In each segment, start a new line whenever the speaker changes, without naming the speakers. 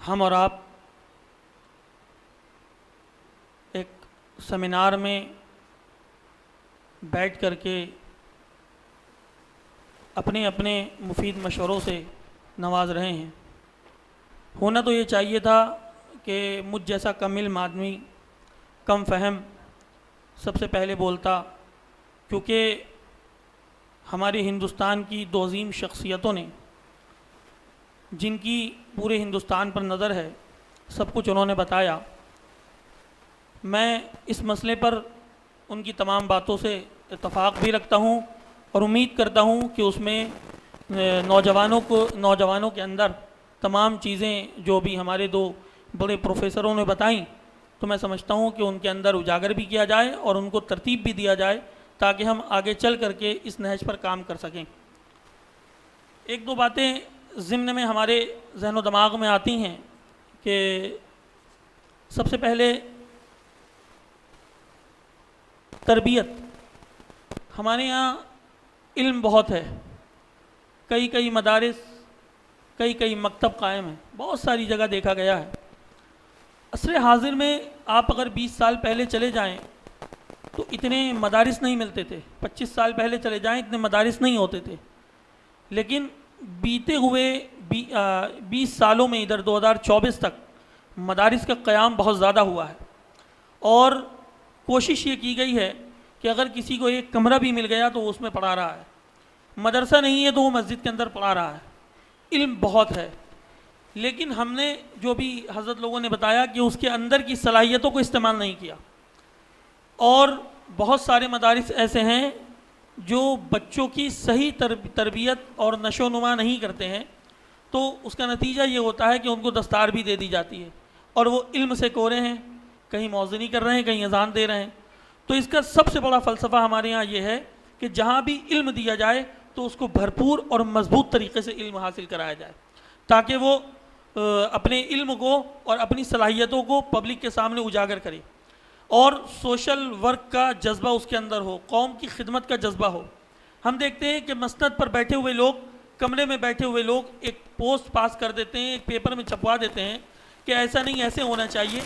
ہم اور آپ ایک سیمینار میں بیٹھ کر کے اپنے اپنے مفید مشوروں سے نواز رہے ہیں۔ ہونا تو یہ چاہیے تھا کہ مجھ جیسا کم علم آدمی، کم فہم سب سے پہلے بولتا، کیونکہ ہمارے ہندوستان کی دو عظیم شخصیتوں نے، جن کی پورے ہندوستان پر نظر ہے، سب کچھ انہوں نے بتایا۔ میں اس مسئلے پر ان کی تمام باتوں سے اتفاق بھی رکھتا ہوں اور امید کرتا ہوں کہ اس میں نوجوانوں کے اندر تمام چیزیں جو بھی ہمارے دو بڑے پروفیسروں نے بتائیں، تو میں سمجھتا ہوں کہ ان کے اندر اجاگر بھی کیا جائے اور ان کو ترتیب بھی دیا جائے تاکہ ہم آگے چل کر کے اس نہج پر کام کر سکیں۔ ایک دو باتیں ضمن میں ہمارے ذہن و دماغ میں آتی ہیں کہ سب سے پہلے تربیت۔ ہمارے یہاں علم بہت ہے، کئی مدارس، کئی مکتب قائم ہیں، بہت ساری جگہ دیکھا گیا ہے۔ عصر حاضر میں آپ اگر 20 سال پہلے چلے جائیں تو اتنے مدارس نہیں ملتے تھے، 25 سال پہلے چلے جائیں اتنے مدارس نہیں ہوتے تھے، لیکن بیتے ہوئے 20 سالوں میں ادھر 2024 تک مدارس کا قیام بہت زیادہ ہوا ہے، اور کوشش یہ کی گئی ہے کہ اگر کسی کو ایک کمرہ بھی مل گیا تو وہ اس میں پڑھا رہا ہے، مدرسہ نہیں ہے تو وہ مسجد کے اندر پڑھا رہا ہے۔ علم بہت ہے، لیکن ہم نے جو بھی حضرت لوگوں نے بتایا کہ اس کے اندر کی صلاحیتوں کو استعمال نہیں کیا، اور بہت سارے مدارس ایسے ہیں جو بچوں کی صحیح تربیت اور نشو و نما نہیں کرتے ہیں، تو اس کا نتیجہ یہ ہوتا ہے کہ ان کو دستار بھی دے دی جاتی ہے اور وہ علم سے کورے ہیں، کہیں موذنی کر رہے ہیں، کہیں اذان دے رہے ہیں۔ تو اس کا سب سے بڑا فلسفہ ہمارے ہاں یہ ہے کہ جہاں بھی علم دیا جائے تو اس کو بھرپور اور مضبوط طریقے سے علم حاصل کرایا جائے، تاکہ وہ اپنے علم کو اور اپنی صلاحیتوں کو پبلک کے سامنے اجاگر کرے، اور سوشل ورک کا جذبہ اس کے اندر ہو، قوم کی خدمت کا جذبہ ہو۔ ہم دیکھتے ہیں کہ مسند پر بیٹھے ہوئے لوگ، کمرے میں بیٹھے ہوئے لوگ ایک پوسٹ پاس کر دیتے ہیں، ایک پیپر میں چھپوا دیتے ہیں کہ ایسا نہیں، ایسے ہونا چاہیے۔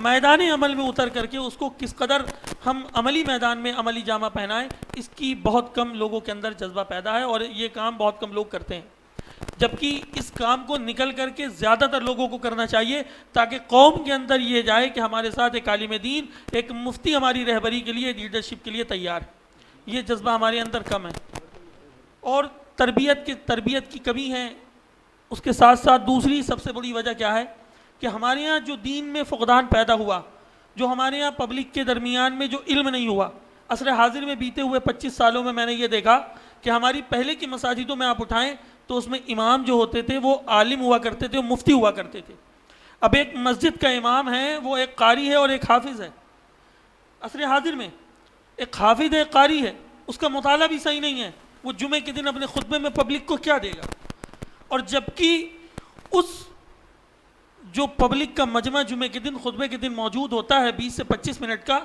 میدان عمل میں اتر کر کے اس کو کس قدر ہم عملی میدان میں عملی جامہ پہنائیں، اس کی بہت کم لوگوں کے اندر جذبہ پیدا ہے، اور یہ کام بہت کم لوگ کرتے ہیں، جبکہ اس کام کو نکل کر کے زیادہ تر لوگوں کو کرنا چاہیے، تاکہ قوم کے اندر یہ جائے کہ ہمارے ساتھ ایک عالم دین، ایک مفتی ہماری رہبری کے لیے، لیڈرشپ کے لیے تیار ہے۔ یہ جذبہ ہمارے اندر کم ہے، اور تربیت کی کمی ہے۔ اس کے ساتھ ساتھ دوسری سب سے بڑی وجہ کیا ہے کہ ہمارے ہاں جو دین میں فقدان پیدا ہوا، جو ہمارے ہاں پبلک کے درمیان میں جو علم نہیں ہوا۔ عصر حاضر میں بیتے ہوئے 25 سالوں میں نے یہ دیکھا کہ ہماری پہلے کی مساجدوں میں آپ اٹھائیں تو اس میں امام جو ہوتے تھے وہ عالم ہوا کرتے تھے، مفتی ہوا کرتے تھے۔ اب ایک مسجد کا امام ہے، وہ ایک قاری ہے اور ایک حافظ ہے۔ عصر حاضر میں ایک حافظ ہے، ایک قاری ہے، اس کا مطالعہ بھی صحیح نہیں ہے، وہ جمعے کے دن اپنے خطبے میں پبلک کو کیا دے گا؟ اور جبکہ اس جو پبلک کا مجمع جمعے کے دن، خطبے کے دن موجود ہوتا ہے 20 سے 25 منٹ کا،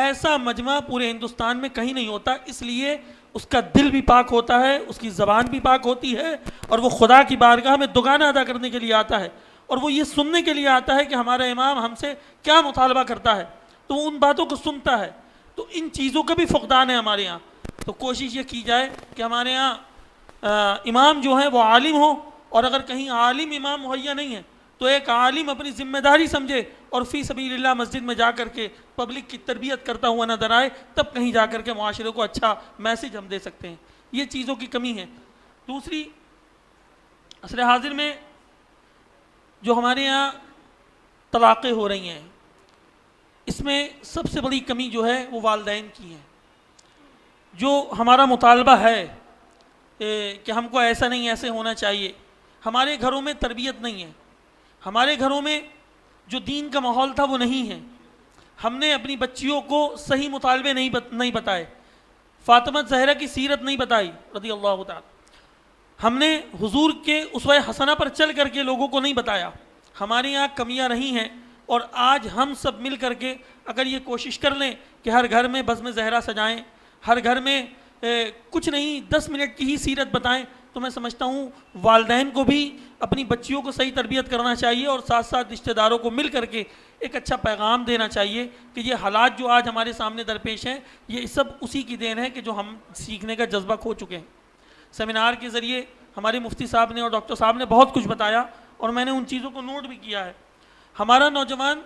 ایسا مجمع پورے ہندوستان میں کہیں نہیں ہوتا، اس لیے اس کا دل بھی پاک ہوتا ہے، اس کی زبان بھی پاک ہوتی ہے، اور وہ خدا کی بارگاہ میں دگانہ ادا کرنے کے لیے آتا ہے، اور وہ یہ سننے کے لیے آتا ہے کہ ہمارا امام ہم سے کیا مطالبہ کرتا ہے، تو وہ ان باتوں کو سنتا ہے۔ تو ان چیزوں کا بھی فقدان ہے ہمارے یہاں۔ تو کوشش یہ کی جائے کہ ہمارے یہاں امام جو ہیں وہ عالم ہوں، اور اگر کہیں عالم امام مہیا نہیں ہے تو ایک عالم اپنی ذمہ داری سمجھے اور فی سبیل اللہ مسجد میں جا کر کے پبلک کی تربیت کرتا ہوا نظر آئے، تب کہیں جا کر کے معاشرے کو اچھا میسج ہم دے سکتے ہیں۔ یہ چیزوں کی کمی ہے۔ دوسری، عصر حاضر میں جو ہمارے یہاں طلاقیں ہو رہی ہیں، اس میں سب سے بڑی کمی جو ہے وہ والدین کی ہے۔ جو ہمارا مطالبہ ہے کہ ہم کو ایسا نہیں، ایسے ہونا چاہیے، ہمارے گھروں میں تربیت نہیں ہے، ہمارے گھروں میں جو دین کا ماحول تھا وہ نہیں ہے۔ ہم نے اپنی بچیوں کو صحیح مطالبے نہیں بتائے، فاطمہ زہرا کی سیرت نہیں بتائی رضی اللہ تعالی، ہم نے حضور کے اسوہ حسنہ پر چل کر کے لوگوں کو نہیں بتایا۔ ہمارے یہاں کمیاں رہی ہیں، اور آج ہم سب مل کر کے اگر یہ کوشش کر لیں کہ ہر گھر میں بزم زہرا سجائیں، ہر گھر میں کچھ نہیں 10 منٹ کی ہی سیرت بتائیں، تو میں سمجھتا ہوں والدین کو بھی اپنی بچیوں کو صحیح تربیت کرنا چاہیے اور ساتھ ساتھ رشتہ داروں کو مل کر کے ایک اچھا پیغام دینا چاہیے کہ یہ حالات جو آج ہمارے سامنے درپیش ہیں یہ سب اسی کی دین ہے کہ جو ہم سیکھنے کا جذبہ کھو چکے ہیں۔ سیمینار کے ذریعے ہمارے مفتی صاحب نے اور ڈاکٹر صاحب نے بہت کچھ بتایا اور میں نے ان چیزوں کو نوٹ بھی کیا ہے۔ ہمارا نوجوان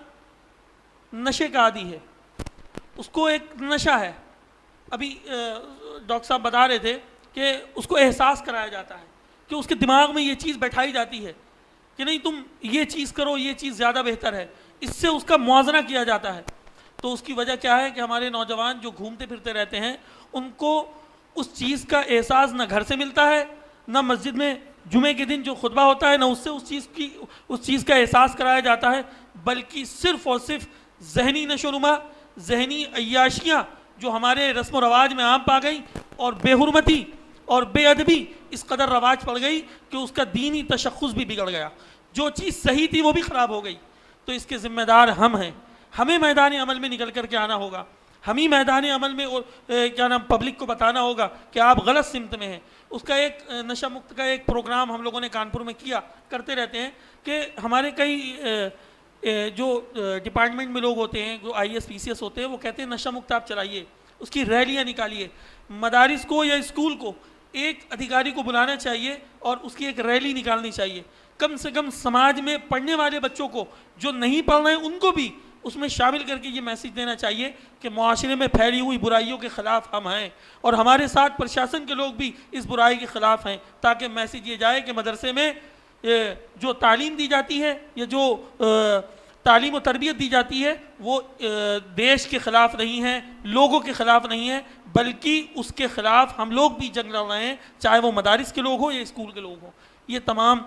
نشے کا عادی ہے، اس کو ایک نشہ ہے۔ ابھی ڈاکٹر صاحب بتا رہے تھے کہ اس کو احساس کرایا جاتا ہے کہ اس کے دماغ میں یہ چیز بیٹھائی جاتی ہے کہ نہیں تم یہ چیز کرو، یہ چیز زیادہ بہتر ہے، اس سے اس کا موازنہ کیا جاتا ہے۔ تو اس کی وجہ کیا ہے کہ ہمارے نوجوان جو گھومتے پھرتے رہتے ہیں ان کو اس چیز کا احساس نہ گھر سے ملتا ہے، نہ مسجد میں جمعے کے دن جو خطبہ ہوتا ہے نہ اس سے اس چیز کا احساس کرایا جاتا ہے، بلکہ صرف اور صرف ذہنی نشو و نما، ذہنی عیاشیاں جو ہمارے رسم و رواج میں عام پا گئی، اور بے حرمتی اور بے ادبی اس قدر رواج پڑ گئی کہ اس کا دینی تشخص بھی بگڑ گیا، جو چیز صحیح تھی وہ بھی خراب ہو گئی۔ تو اس کے ذمہ دار ہم ہیں، ہمیں میدان عمل میں نکل کر کے آنا ہوگا، ہم ہی میدان عمل میں پبلک کو بتانا ہوگا کہ آپ غلط سمت میں ہیں۔ اس کا ایک نشہ مکت کا ایک پروگرام ہم لوگوں نے کانپور میں کرتے رہتے ہیں کہ ہمارے کئی جو ڈپارٹمنٹ میں لوگ ہوتے ہیں، جو I S P C S ہوتے ہیں، وہ کہتے ہیں نشہ مکت آپ چلائیے، اس کی ریلیاں نکالیے۔ مدارس کو یا اسکول کو ایک ادھیکاری کو بلانا چاہیے اور اس کی ایک ریلی نکالنی چاہیے، کم سے کم سماج میں پڑھنے والے بچوں کو، جو نہیں پڑھ رہے ہیں ان کو بھی اس میں شامل کر کے یہ میسیج دینا چاہیے کہ معاشرے میں پھیلی ہوئی برائیوں کے خلاف ہم ہیں، اور ہمارے ساتھ پرشاسن کے لوگ بھی اس برائی کے خلاف ہیں، تاکہ میسیج یہ جائے کہ مدرسے میں جو تعلیم دی جاتی ہے یا جو تعلیم و تربیت دی جاتی ہے وہ دیش کے خلاف نہیں ہے، لوگوں کے خلاف نہیں ہے، بلکہ اس کے خلاف ہم لوگ بھی جنگ لڑ رہے ہیں، چاہے وہ مدارس کے لوگ ہوں یا اسکول کے لوگ ہوں۔ یہ تمام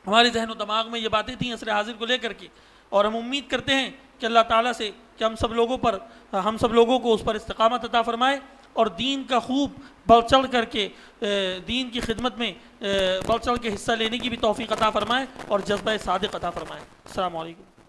ہمارے ذہن و دماغ میں یہ باتیں تھیں عصر حاضر کو لے کر کے، اور ہم امید کرتے ہیں کہ اللہ تعالیٰ سے کہ ہم سب لوگوں کو اس پر استقامت عطا فرمائے اور دین کا خوب بڑھ چڑھ کر کے دین کی خدمت میں بڑھ چڑھ کے حصہ لینے کی بھی توفیق عطا فرمائے اور جذبہ صادق عطا فرمائے۔ السلام علیکم۔